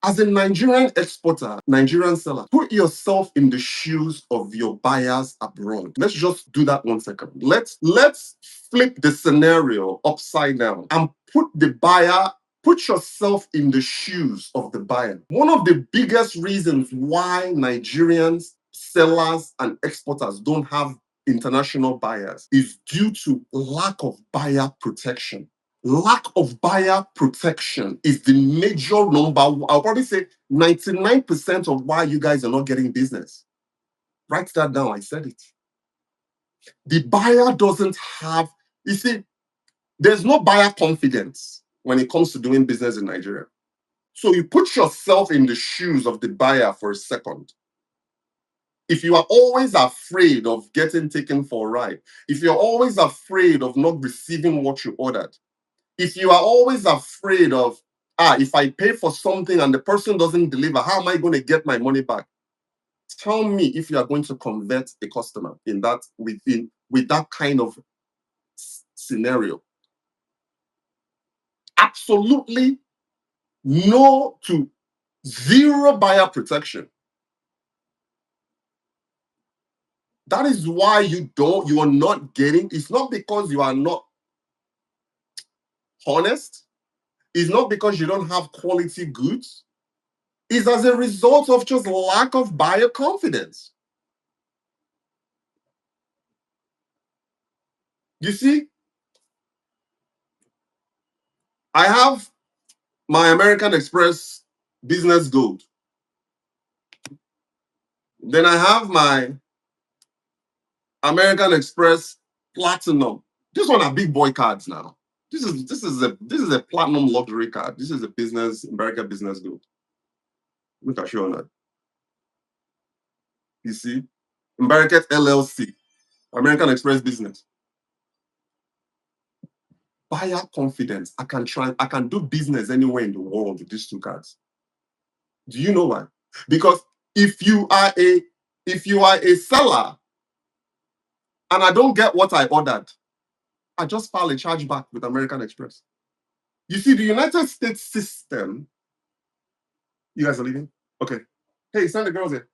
As a Nigerian exporter, Nigerian seller, put yourself in the shoes of your buyers abroad. Let's just do that 1 second. Let's flip the scenario upside down and put yourself in the shoes of the buyer. One of the biggest reasons why Nigerians sellers and exporters don't have international buyers is due to lack of buyer protection. Lack of buyer protection is the major number. I'll probably say 99% of why you guys are not getting business. Write that down. I said it. The buyer doesn't have, you see, there's no buyer confidence when it comes to doing business in Nigeria. So you put yourself in the shoes of the buyer for a second. If you are always afraid of getting taken for a ride, if you're always afraid of not receiving what you ordered, if you are always afraid of, if I pay for something and the person doesn't deliver, how am I going to get my money back? Tell me if you are going to convert a customer in that with that kind of scenario. Absolutely no to zero buyer protection. That is why you are not getting, it's not because you are not honest, it's not because you don't have quality goods, it's as a result of just lack of buyer confidence. You see, I have my American Express Business Gold. Then I have my American Express Platinum. This one are big boy cards now. This is a platinum luxury card. This is a American Business Gold. Look at you that. You see, American LLC, American Express Business. Buyer confidence. I can do business anywhere in the world with these two cards. Do you know why? Because if you are a seller and I don't get what I ordered, I just file a chargeback with American Express. You see, the United States system. You guys are leaving? Okay. Hey, send the girls here.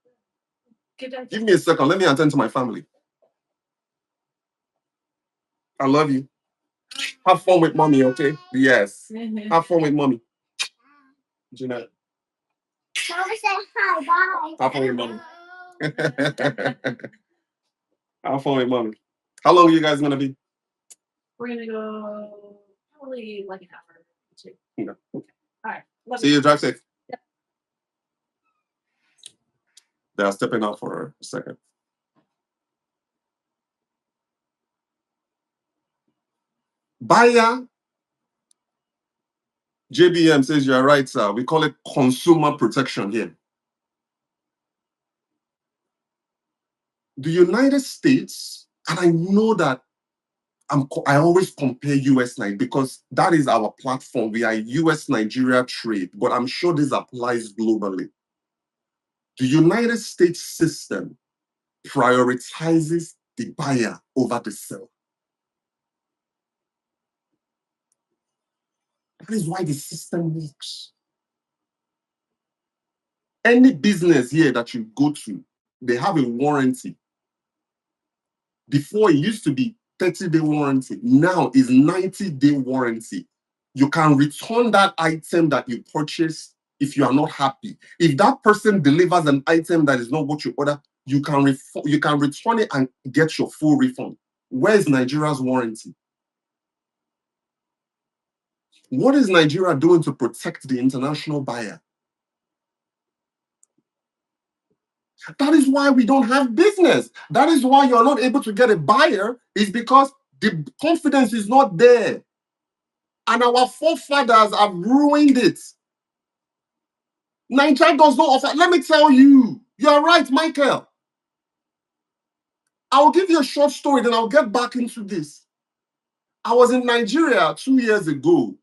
Give me a second. Let me attend to my family. I love you. Have fun with mommy, okay? Yes. Have fun with mommy. Jeanette. Mommy said hi, bye. Have fun with mommy. Have fun with mommy. How long are you guys gonna be? We're gonna go probably like an hour or two. Yeah. All right. See you. Drive safe. Yep. They are stepping out for a second. Buyer JBM says you're right, sir. We call it consumer protection here. The United States, and I know that I always compare US Nigeria because that is our platform. We are US Nigeria trade, but I'm sure this applies globally. The United States system prioritizes the buyer over the seller. That is why the system works. Any business here that you go to, they have a warranty. Before it used to be 30-day warranty. Now is 90-day warranty. You can return that item that you purchased if you are not happy. If that person delivers an item that is not what you order, you can return it and get your full refund. Where is Nigeria's warranty? What is Nigeria doing to protect the international buyer? That is why we don't have business. That is why you're not able to get a buyer, is because the confidence is not there. And our forefathers have ruined it. Nigeria does not offer. Let me tell you, you're right, Michael. I'll give you a short story, then I'll get back into this. I was in Nigeria 2 years ago.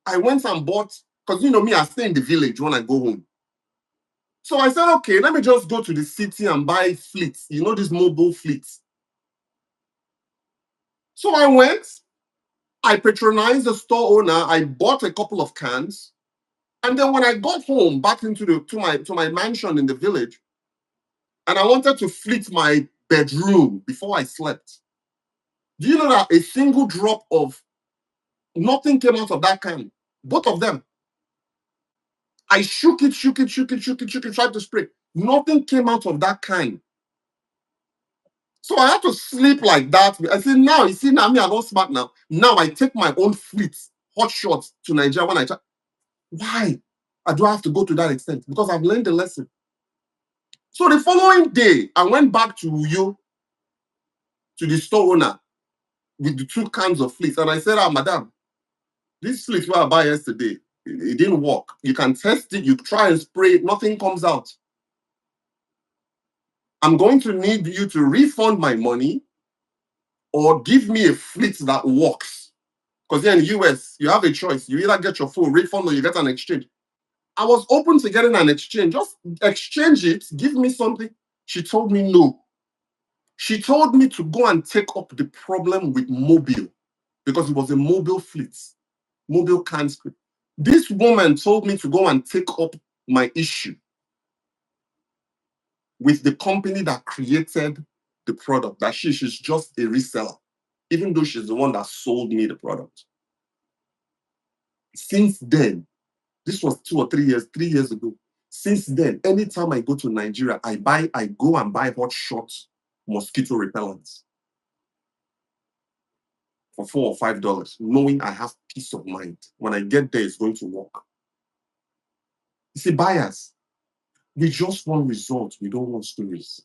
I went and bought, because you know me, I stay in the village when I go home. So I said, okay, let me just go to the city and buy fleets. You know, these mobile fleets. So I went, I patronized the store owner, I bought a couple of cans. And then when I got home back to my mansion in the village, and I wanted to flit my bedroom before I slept, do you know that a single drop of nothing came out of that can? Both of them. I shook it, tried to spray. Nothing came out of that can. So I had to sleep like that. I said, now, you see, now me, I'm not smart now. Now I take my own fleet, hot shots to Nigeria when I try. Why? I do have to go to that extent because I've learned the lesson. So the following day, I went back to Uyo, to the store owner, with the 2 cans of fleece. And I said, madam, this fleece where I buy yesterday, it didn't work. You can test it, you try and spray it, nothing comes out. I'm going to need you to refund my money or give me a fleet that works. Because here in the US, you have a choice. You either get your full refund or you get an exchange. I was open to getting an exchange. Just exchange it, give me something. She told me no. She told me to go and take up the problem with Mobile because it was a mobile fleet, mobile can script. This woman told me to go and take up my issue with the company that created the product, that she's just a reseller, even though she's the one that sold me the product. Since then, this was 3 years ago. Since then, anytime I go to Nigeria, I go and buy hot shots, mosquito repellents for $4 or $5, knowing I have peace of mind. When I get there, it's going to work. You see, buyers, we just want results. We don't want stories.